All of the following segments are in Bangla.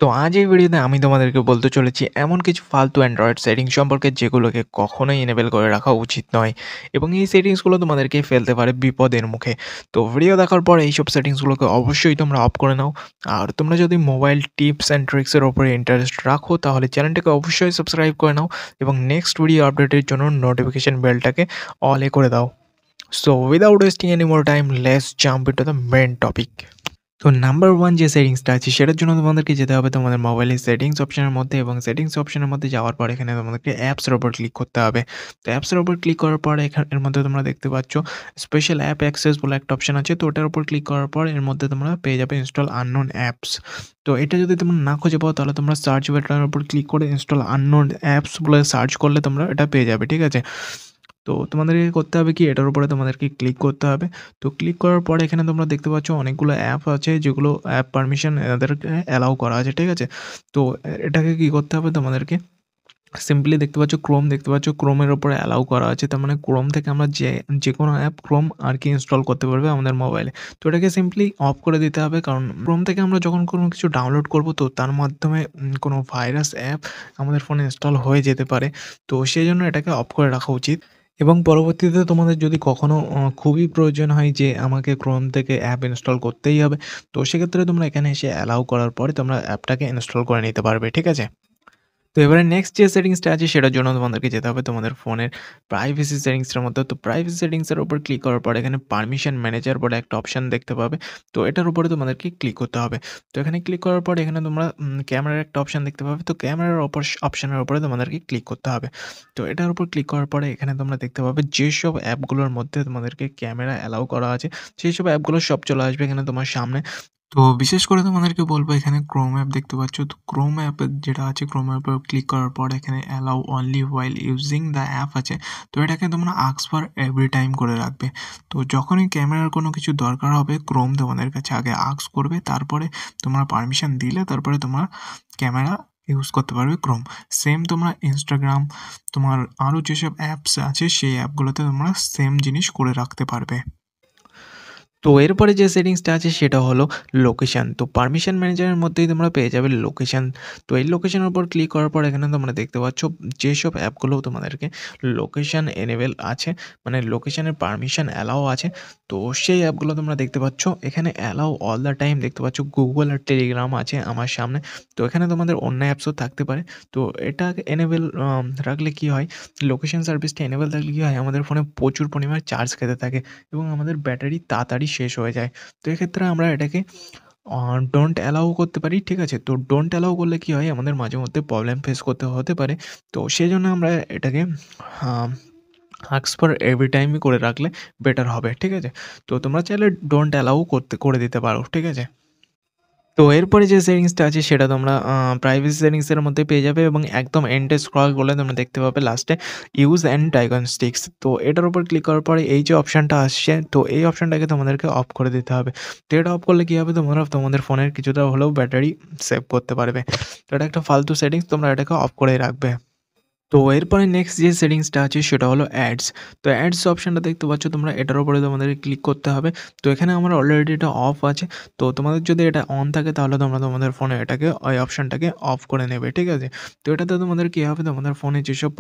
তো আজ এই ভিডিওতে আমি তোমাদেরকে বলতে চলেছি এমন কিছু ফালতু অ্যান্ড্রয়েড সেটিং সম্পর্কে যেগুলোকে কখনোই এনেবল করে রাখা উচিত নয় এবং এই সেটিংসগুলো তোমাদেরকে ফেলতে পারে বিপদের মুখে। তো ভিডিও দেখার পর এইসব সেটিংসগুলোকে অবশ্যই তোমরা অফ করে নাও। আর তোমরা যদি মোবাইল টিপস অ্যান্ড ট্রিক্সের ওপরে ইন্টারেস্ট রাখো তাহলে চ্যানেলটাকে অবশ্যই সাবস্ক্রাইব করে নাও এবং নেক্সট ভিডিও আপডেটের জন্য নোটিফিকেশন বেলটাকে অলে করে দাও। So without wasting any more time, let's jump into the main topic. তো নাম্বার 1 যে সেটিংসটা আছে সেটার জন্য তোমাদেরকে যেতে হবে তোমাদের মোবাইলের সেটিংস অপশনের মধ্যে এবং সেটিংস অপশনের মধ্যে যাওয়ার পর এখানে তোমাদেরকে অ্যাপসের উপর ক্লিক করতে হবে। তো অ্যাপসের উপর ক্লিক করার পর এর মধ্যে তোমরা দেখতে পাচ্ছ স্পেশাল অ্যাপ অ্যাক্সেস বলে একটা অপশন আছে। তো ওটার উপর ক্লিক করার পর এর মধ্যে তোমরা পেয়ে যাবে ইনস্টল আননোন অ্যাপস। তো এটা যদি তোমরা না খুঁজে পাও তাহলে তোমরা সার্চ বাটনের উপর ক্লিক করে ইনস্টল আননোন অ্যাপস বলে সার্চ করলে তোমরা এটা পেয়ে যাবে, ঠিক আছে? তো তোমাদেরকে করতে হবে কি, এটার উপরে তোমাদেরকে ক্লিক করতে হবে। তো ক্লিক করার পরে এখানে তোমরা দেখতে পাচ্ছ অনেকগুলো অ্যাপ আছে যেগুলো অ্যাপ পারমিশন এদেরকে অ্যালাউ করা আছে, ঠিক আছে? তো এটাকে কি করতে হবে তোমাদেরকে, সিম্পলি দেখতে পাচ্ছ ক্রোম দেখতে পাচ্ছ, ক্রোমের উপরে অ্যালাউ করা আছে। তার মানে ক্রোম থেকে আমরা যে কোনো অ্যাপ ক্রোম আর কি ইনস্টল করতে পারবে আমাদের মোবাইলে। তো এটাকে সিম্পলি অফ করে দিতে হবে, কারণ ক্রোম থেকে আমরা যখন কোনো কিছু ডাউনলোড করব তো তার মাধ্যমে কোনো ভাইরাস অ্যাপ আমাদের ফোনে ইনস্টল হয়ে যেতে পারে। তো সেই জন্য এটাকে অফ করে রাখা উচিত। এবং পরবর্তীতে তোমাদের যদি কখনও খুবই প্রয়োজন হয় যে আমাকে ক্রোম থেকে অ্যাপ ইনস্টল করতেই হবে, তো সেক্ষেত্রে তোমরা এখানে এসে অ্যালাউ করার পরে তোমরা অ্যাপটাকে ইনস্টল করে নিতে পারবে, ঠিক আছে? তো এবারে নেক্সট যে সেটিংসটা আছে সেটার জন্য তোমাদেরকে যেতে হবে তোমাদের ফোনের প্রাইভেসি সেটিংসের মধ্যে। তো প্রাইভেসি সেটিংসের উপর ক্লিক করার পর এখানে পারমিশন ম্যানেজার বলে একটা অপশন দেখতে পাবে। তো এটার উপরে তোমাদেরকে ক্লিক করতে হবে। তো এখানে ক্লিক করার পর এখানে তোমরা ক্যামেরার একটা অপশন দেখতে পাবে। তো ক্যামেরার অপশনের উপরে তোমাদেরকে ক্লিক করতে হবে। তো এটার উপর ক্লিক করার পরে এখানে তোমরা দেখতে পাবে যেসব অ্যাপগুলোর মধ্যে তোমাদেরকে ক্যামেরা অ্যালাউ করা আছে সেই সব অ্যাপগুলো সব চলে আসবে এখানে তোমার সামনে। তো বিশেষ করে তোমাদেরকে বলবো এখানে ক্রোম অ্যাপ দেখতে পাচ্ছ। তো ক্রোম অ্যাপের যেটা আছে ক্রোম অ্যাপে ক্লিক করার পর এখানে allow only while using the app আছে। তো এটাকে তোমরা আস্ক ফর এভরি টাইম করে রাখবে। তো যখনই ক্যামেরার কোনো কিছু দরকার হবে ক্রোম তোমাদের কাছে আগে আস্ক করবে, তারপরে তোমরা পারমিশন দিলে তারপরে তোমরা ক্যামেরা ইউজ করতে পারবে ক্রোম। সেম তোমরা ইনস্টাগ্রাম, তোমার আরও যেসব অ্যাপস আছে সেই অ্যাপগুলোতে তোমরা সেম জিনিস করে রাখতে পারবে। তো এরপরে যে সেটিংসটা আছে সেটা হলো লোকেশান। তো পারমিশন ম্যানেজারের মধ্যেই তোমরা পেয়ে যাবে লোকেশান। তো এই লোকেশানের উপর ক্লিক করার পর এখানে তোমরা দেখতে পাচ্ছ যেসব অ্যাপগুলো তোমাদেরকে লোকেশান এনেবল আছে, মানে লোকেশানের পারমিশন অ্যালাও আছে, তো সেই অ্যাপগুলো তোমরা দেখতে পাচ্ছ। এখানে অ্যালাও অল দ্য টাইম দেখতে পাচ্ছ, গুগল আর টেলিগ্রাম আছে আমার সামনে। তো এখানে তোমাদের অন্য অ্যাপসও থাকতে পারে। তো এটা এনেবল রাখলে কী হয়, লোকেশান সার্ভিসটা এনেবল থাকলে কী হয়, আমাদের ফোনে প্রচুর পরিমাণে চার্জ খেতে থাকে এবং আমাদের ব্যাটারি তাড়াতাড়ি শেষ হয়ে যায়। তো এক্ষেত্রে আমরা এটাকে ডোন্ট অ্যালাউ করতে পারি, ঠিক আছে? তো ডোন্ট অ্যালাউ করলে কী হয়, আমাদের মাঝে মধ্যে প্রবলেম ফেস করতে হতে পারে। তো সেজন্য আমরা এটাকে আস্ক ফর এভরি টাইমই করে রাখলে বেটার হবে, ঠিক আছে? তো তোমরা চাইলে ডোন্ট অ্যালাউ করে দিতে পারো, ঠিক আছে? তো এরপরে যে সেটিংসটা আছে সেটা তোমরা প্রাইভেসি সেটিংসের মধ্যে পেয়ে যাবে এবং একদম এন্ডে স্ক্রল করলে তোমরা দেখতে পাবে লাস্টে ইউজ অ্যান্ড ডায়াগনস্টিক্স। তো এটার উপর ক্লিক করার পরে এই যে অপশানটা আসছে, তো এই অপশানটাকে তোমাদেরকে অফ করে দিতে হবে। তো এটা অফ করলে কী হবে, তোমরা তোমাদের ফোনের কিছুটা হলেও ব্যাটারি সেভ করতে পারবে। তো এটা একটা ফালতু সেটিংস, তোমরা এটাকে অফ করেই রাখবে। তো এরপরে নেক্সট যে সেটিংসটা আছে সেটা হলো অ্যাডস। তো অ্যাডস অপশানটা দেখতে পাচ্ছ তোমরা, এটার উপরে তোমাদেরকে ক্লিক করতে হবে। তো এখানে আমার অলরেডি এটা অফ আছে। তো তোমাদের যদি এটা অন থাকে তাহলে তোমরা তোমাদের ফোনে এটাকে ওই অপশানটাকে অফ করে নেবে, ঠিক আছে? তো এটাতে তোমাদের কী হবে, তোমাদের ফোনে যেসব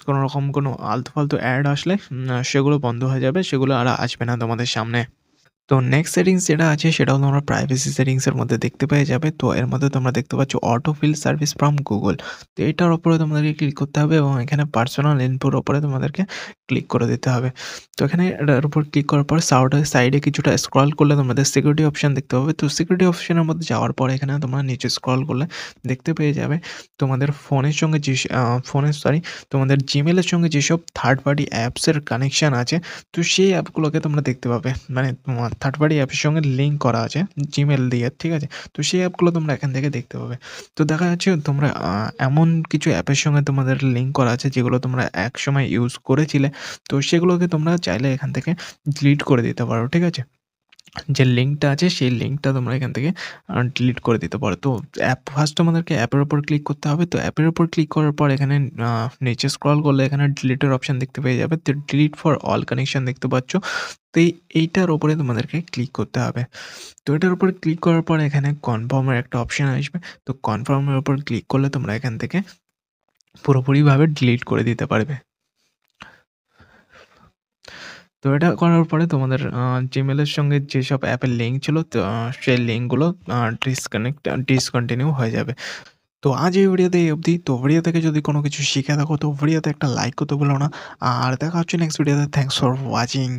কোনো রকম কোনো আলতু-ফালতু অ্যাড আসলে সেগুলো বন্ধ হয়ে যাবে, সেগুলো আর আসবে না তোমাদের সামনে। তো নেক্সট সেটিংস যেটা আছে সেটাও তোমরা প্রাইভেসি সেটিংসের মধ্যে দেখতে পেয়ে যাবে। তো এর মধ্যে তোমরা দেখতে পাচ্ছ auto feel service from Google. তো এটার উপরে তোমাদেরকে ক্লিক করতে হবে এবং এখানে পার্সোনাল ইনফোর উপরে তোমাদেরকে ক্লিক করে দিতে হবে। তো এখানে এটার উপর ক্লিক করার পর সাইডে কিছুটা স্ক্রল করলে তোমাদের সিকিউরিটি অপশন দেখতে পাবে। তো সিকিউরিটি অপশনের মধ্যে যাওয়ার পর এখানে তোমরা নিচে স্ক্রল করলে দেখতে পেয়ে যাবে তোমাদের ফোনের সঙ্গে যে তোমাদের জিমেলের সঙ্গে যেসব থার্ড পার্টি অ্যাপসের কানেকশান আছে, তো সেই অ্যাপগুলোকে তোমরা দেখতে পাবে। মানে তোমার থার্ড পার্টি অ্যাপের সঙ্গে লিঙ্ক করা আছে জিমেল দিয়ে, ঠিক আছে? তো সেই অ্যাপগুলো তোমরা এখান থেকে দেখতে পাবে। তো দেখা যাচ্ছে তোমরা এমন কিছু অ্যাপের সঙ্গে তোমাদের লিঙ্ক করা আছে যেগুলো তোমরা একসময় ইউজ করেছিলে। তো সেগুলোকে তোমরা চাইলে এখান থেকে ডিলিট করে দিতে পারো, ঠিক আছে? যে লিঙ্কটা আছে সেই লিঙ্কটা তোমরা এখান থেকে ডিলিট করে দিতে পারো। তো ফার্স্ট তোমাদেরকে অ্যাপের উপর ক্লিক করতে হবে। তো অ্যাপের উপর ক্লিক করার পর এখানে নিচে স্ক্রল করলে এখানে ডিলিটের অপশন দেখতে পেয়ে যাবে। তো ডিলিট ফর অল কানেকশন দেখতে পাচ্ছ। তো এইটার উপরে তোমাদেরকে ক্লিক করতে হবে। তো এটার উপর ক্লিক করার পর এখানে কনফার্মের একটা অপশন আসবে। তো কনফার্মের উপর ক্লিক করলে তোমরা এখান থেকে পুরোপুরিভাবে ডিলিট করে দিতে পারবে। তো এটা করার পরে তোমাদের জিমেলের সঙ্গে যেসব অ্যাপের লিঙ্ক ছিল তো সেই লিঙ্কগুলো ডিসকন্টিনিউ হয়ে যাবে। তো আজ এই ভিডিওতে এই অবধি। তো ভিডিও থেকে যদি কোনো কিছু শিখে থাকো তো ভিডিওতে একটা লাইক করতে ভুলো না। আর দেখা হচ্ছে নেক্সট ভিডিওতে। Thanks for watching.